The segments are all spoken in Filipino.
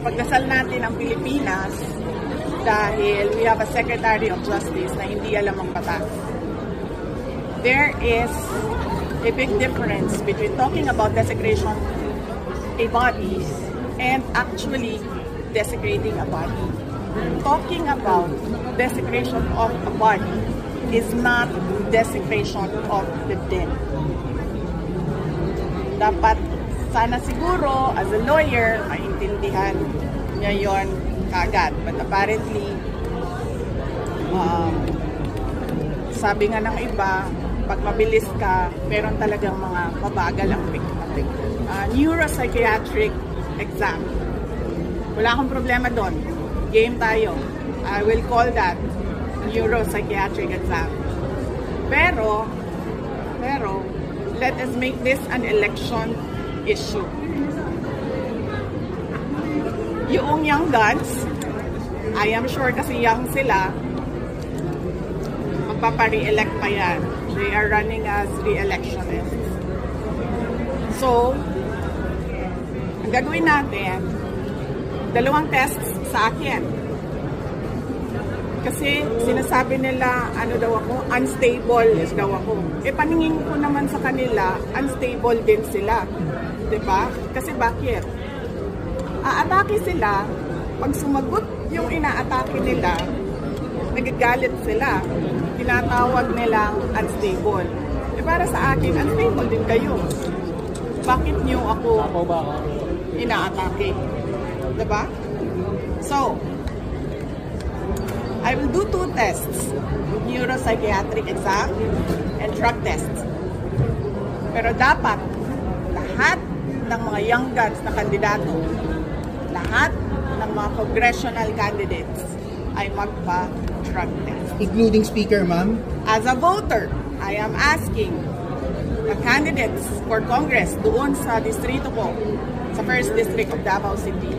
ipagdasal natin ang Pilipinas dahil we have a Secretary of Justice na hindi alam ang batas. There is a big difference between talking about desecration a body and actually desecrating a body. Talking about desecration of a body is not desecration of the dead. Dapat sana siguro, as a lawyer, maintindihan niya yon kaagad. But apparently, sabi nga ng iba, pag mabilis ka, meron talagang mga mabagal ang neuropsychiatric exam. Wala akong problema doon. Game tayo. I will call that neuropsychiatric exam. Pero, let us make this an election issue. Yung young guns, I am sure kasi young sila, magpapa-re-elect pa yan. They are running as re-electionists. So, ang gagawin natin, 2 tests sa akin. Kasi sinasabi nila, ano daw ako, unstable daw ako. Eh, paningin ko naman sa kanila, unstable din sila. Diba? Kasi bakit? Aatake sila, pag sumagot yung inaatake nila, nagagalit sila. Tinatawag nilang unstable. Eh, para sa akin, unstable din kayo. Bakit niyo ako inaatake? Diba? So, I will do 2 tests, neuropsychiatric exam and drug tests. Pero dapat, lahat ng mga young guns na kandidato, lahat ng mga congressional candidates ay magpa-drug test. Including speaker, ma'am? As a voter, I am asking the candidates for Congress doon sa distrito ko, sa 1st District of Davao City.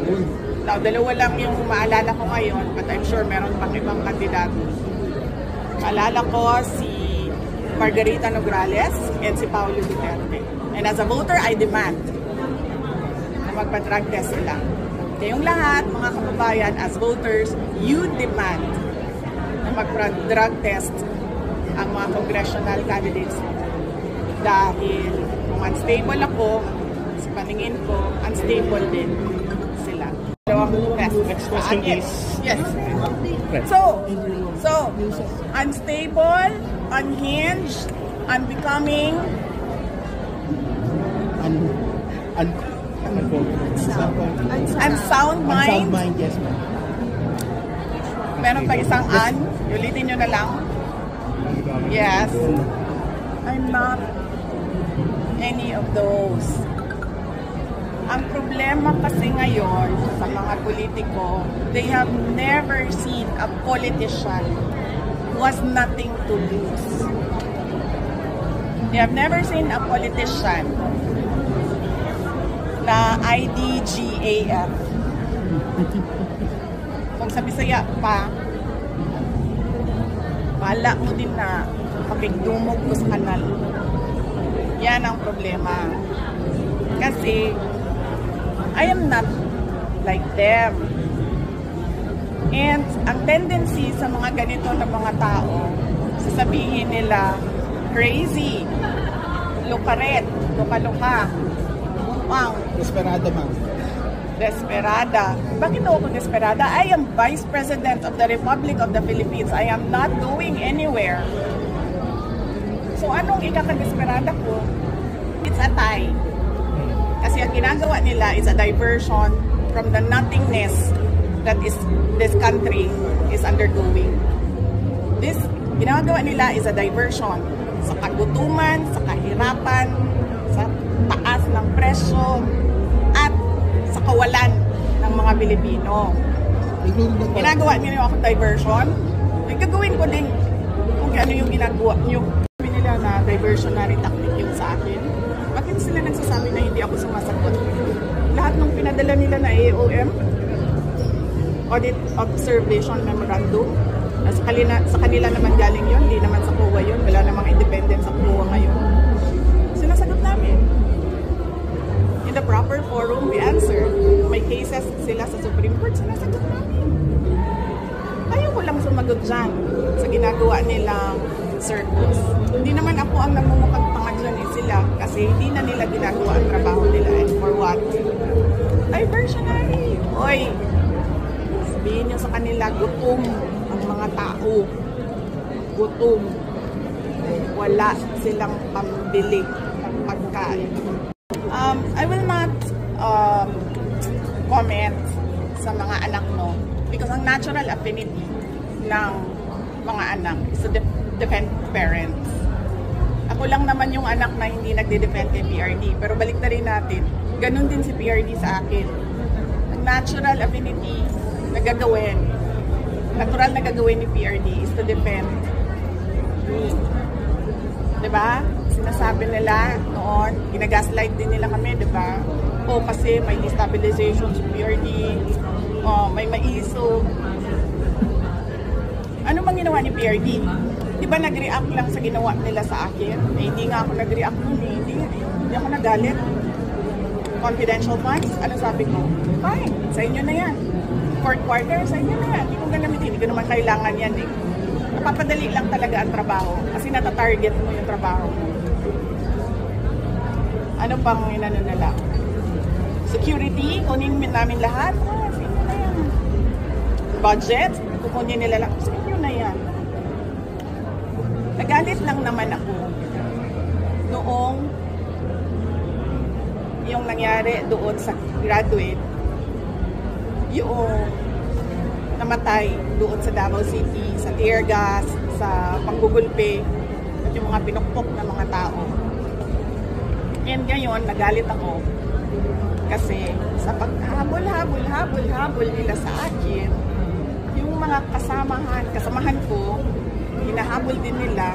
Now, 2 lang yung maalala ko ngayon, but I'm sure meron pang ibang kandidato. Maalala ko si Margarita Nograles and si Paulo Duterte. And as a voter, I demand na magpa-drug test sila. Kayong lahat, mga kababayan, as voters, you demand na magpa-drug test ang mga congressional candidates. Dahil kung unstable ako, sa paningin ko, unstable din sila. Next question, please. Yes. So, unstable, unhinged, unbecoming, unsound mind. Unsound mind, yes, ma'am. Meron pa isang ulitin nyo na lang. Yes. I'm not any of those. Ang problema kasi ngayon sa mga politiko, they have never seen a politician who has nothing to lose. They have never seen a politician na IDGAF. Kung sa Bisaya pa, wala mo din na pakigdumog ko sa kanal. Yan ang problema. Kasi, I am not like them. And ang tendency sa mga ganito na mga tao, sasabihin nila, crazy, lukaret, luka-luka, bumang. Desperada, ma'am. Desperada. Bakit ako desperada? I am Vice President of the Republic of the Philippines. I am not going anywhere. So anong ikaka-desperada ko? It's a tie. Kasi ang ginagawa nila is a diversion from the nothingness that this country is undergoing. This ginagawa nila is a diversion sa kagutuman, sa kahirapan, sa taas ng presyo, at sa kawalan ng mga Pilipino. Ginagawa nila ako diversion. Gagawin ko din kung ano yung ginagawa nyo. Sabi nila na diversionary tactic yung sa akin. Bakit sila nagsasabi na hindi ako sumasagot? Lahat ng pinadala nila na AOM, Audit Observation Memorandum, sa kanila naman galing yun, hindi naman sa COA yun, wala namang independent sa COA ngayon. Sinasagot namin. In the proper forum, we answer. May cases sila sa Supreme Court, sinasagot namin. Ayaw ko lang sumagot dyan sa ginagawa nilang circus. Hindi naman ako ang namumukang tanga dyan sila kasi hindi na nila ginagawa ang trabaho nila. And for what? Diversionary. Oy, sabihin nyo sa kanila, gutom ang mga tao. Gutom. Wala silang pambili ng pagkain. I will not comment sa mga anak mo because ang natural affinity ng mga anak is to defend parents. Ako lang naman yung anak na hindi nagde-defend kay PRD, pero balik na rin natin, ganun din si PRD sa akin. Ang natural affinity na gagawin, natural na gagawin ni PRD is to defend me. Diba? Sinasabi nila noon, ginagaslight din nila kami, diba? O kasi may destabilization sa PRD, may maisog. Ano bang ginawa ni PRD? Di ba nag-react lang sa ginawa nila sa akin? Eh, hindi nga ako nag-react nun eh. Hindi ako nagalit. Confidential funds? Ano sabi ko? Fine, sa inyo na yan. Fourth quarter, sa inyo na yan. Hindi ko gagamitin. Hindi ko naman kailangan yan eh. Napapadali lang talaga ang trabaho kasi natatarget mo yung trabaho mo. Ano pang inano nila? Security, kunin namin lahat. Sa inyo na yan. Budget, kukunin nila lang. Sa inyo na yan. Nagalit lang naman ako noong yung nangyari doon sa graduate, yung namatay doon sa Davao City, sa tear gas, sa panggugulpe, at yung mga pinukpok na mga tao. And ngayon, nagalit ako kasi sa paghabol-habol nila sa akin, yung mga kasamahan ko, hinahabol din nila.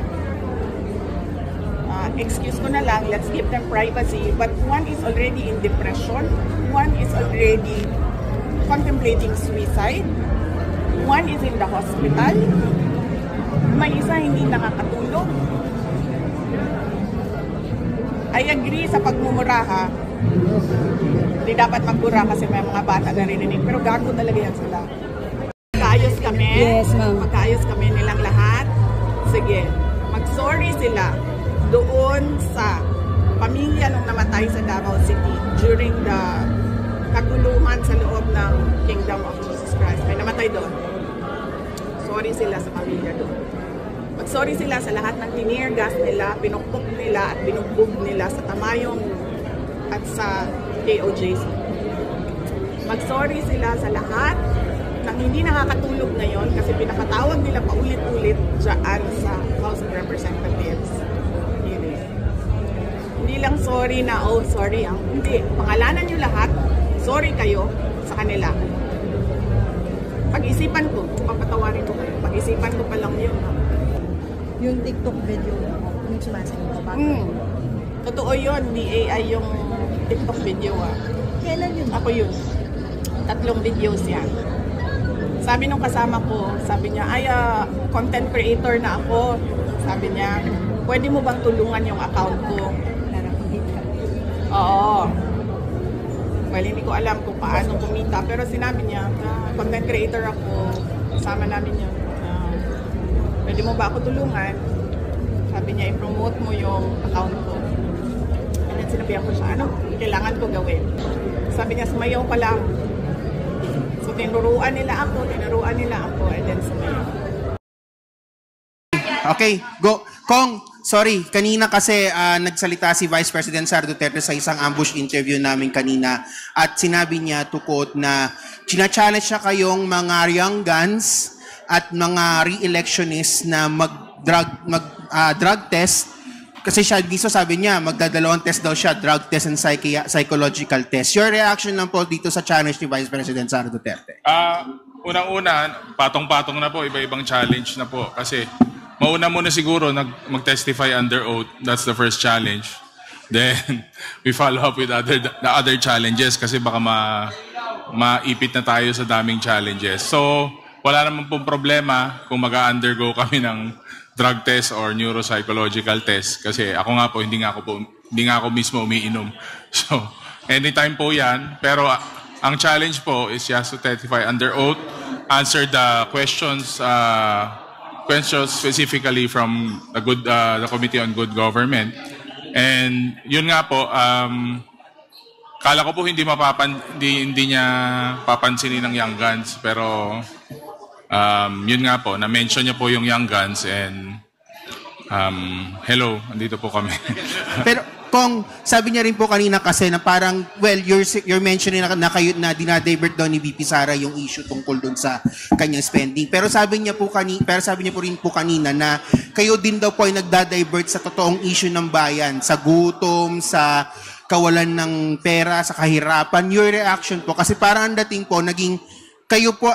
Excuse ko na lang, let's give them privacy. But one is already in depression, one is already contemplating suicide, one is in the hospital, may isa hindi nakakatulog. I agree sa pagmumura ha. Hindi dapat magmura kasi may mga bata narinig, pero gago talaga yan sila. Magkaayos kami, yes, ma'am. Magkaayos kami nilang lahat. Sige, mag-sorry sila doon sa pamilya nung namatay sa Davao City during the kaguluhan sa loob ng Kingdom of Jesus Christ. May namatay doon. Sorry sila sa pamilya doon. Mag-sorry sila sa lahat ng tinirgas nila, pinukpok nila at binugbog nila sa Tamayong at sa KOJC. Mag-sorry sila sa lahat ng hindi nakakatulog ngayon kasi pinapatawag nila paulit-ulit dyan sa House of Representatives. Hindi lang sorry na, oh sorry, hindi. Pangalanan nyo lahat, sorry kayo sa kanila. Pag-isipan ko, papatawarin ko kayo. Pag-isipan ko pa lang yun. Yung TikTok video, yung sumasagot ko pa. Totoo yun, di AI yung TikTok video Kailan yun? Ako yun. 3 videos yan. Sabi nung kasama ko, sabi niya, ay content creator na ako. Sabi niya, pwede mo bang tulungan yung account ko? Oo. Well, hindi ko alam kung paano kumita. Pero sinabi niya, content creator ako. Kasama namin yun. Pwede mo ba ako tulungan? Sabi niya, i-promote mo yung account ko. And then sinabihan ko siya, ano kailangan ko gawin? Sabi niya, sumayaw pa lang. So, tinuruan nila ako, and then sumayaw. Okay, go. Kong, sorry, kanina kasi nagsalita si Vice President Sara Duterte sa isang ambush interview namin kanina at sinabi niya to quote na china-challenge siya kayong mga young guns at mga re-electionists na drug test kasi siya dito sabi niya magdadalawang test daw siya, drug test and psychological test. Your reaction lang po dito sa challenge ni Vice President Sara Duterte? Unang-una, patong-patong na po, iba-ibang challenge na po kasi mauna muna siguro mag-testify under oath. That's the first challenge. Then, we follow up with the other challenges kasi baka maipit na tayo sa daming challenges. So, wala naman pong problema kung mag-undergo kami ng drug test or neuropsychological test kasi ako nga po, hindi nga ako mismo umiinom. So, anytime po yan. Pero Ang challenge po is he has to testify under oath, answer the questions specifically from the Committee on Good Government. And yun nga po, kala ko po hindi niya papansinin ng Young Guns, pero yun nga po, na-mention niya po yung Young Guns and hello, andito po kami. Pero Kung sabi niya rin po kanina kasi na parang, well, you're mentioning na kayo na dinadivert daw ni VP Sara yung issue tungkol dun sa kanyang spending. Pero sabi niya po rin po kanina na kayo din daw po ay nagdadivert sa totoong issue ng bayan, sa gutom, sa kawalan ng pera, sa kahirapan. Your reaction po, kasi parang ang dating po, naging kayo po,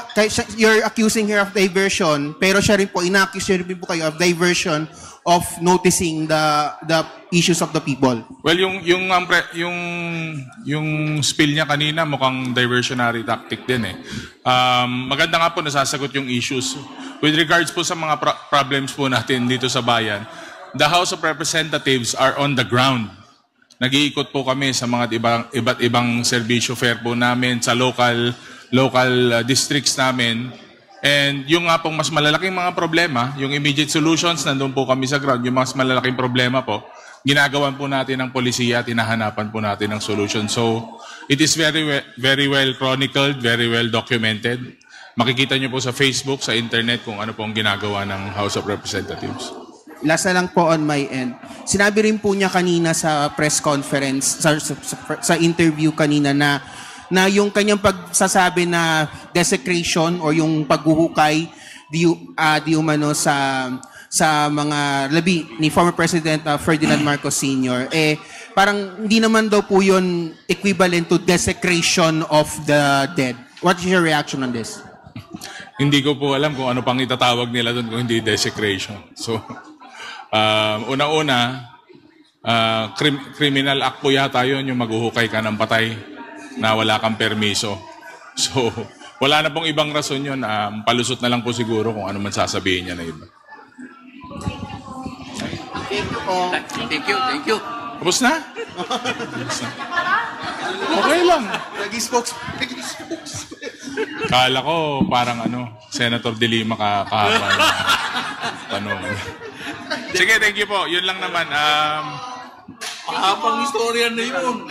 you're accusing her of diversion, pero siya rin po, ina-accuse rin po kayo of diversion of noticing the issues of the people. Well, yung spill niya kanina mukhang diversionary tactic din eh. Maganda nga po nasasagot yung issues. With regards po sa mga problems po natin dito sa bayan, the House of Representatives are on the ground. Nag-iikot po kami sa mga iba't ibang serbisyo fair po namin, sa local districts namin. And yung nga pong mas malalaking mga problema, yung immediate solutions, nandun po kami sa ground. Yung mas malalaking problema po, ginagawan po natin ng polisiya at hinahanapan po natin ng solution. So, it is very well chronicled, very well documented. Makikita nyo po sa Facebook, sa internet, kung ano pong ginagawa ng House of Representatives. Last na lang po on my end. Sinabi rin po niya kanina sa press conference, sa interview kanina na yung kanyang pagsasabi na desecration or yung paghuhukay di umano sa mga labi ni former President Ferdinand Marcos Sr. Parang hindi naman daw po yun equivalent to desecration of the dead. What is your reaction on this? Hindi ko po alam kung ano pang itatawag nila doon kung hindi desecration. So, una-una, criminal act po yata yun, yung maghuhukay ka ng patay na wala kang permiso. So, wala na pong ibang rason yun. Palusot na lang po siguro kung ano man sasabihin niya na iba. Thank you. Tapos na? Okay lang. Nag-spokes. Kala ko parang Senator De Lima kahaba yung tanong. Sige, thank you po. Yun lang naman. Mahabang istorya na yun.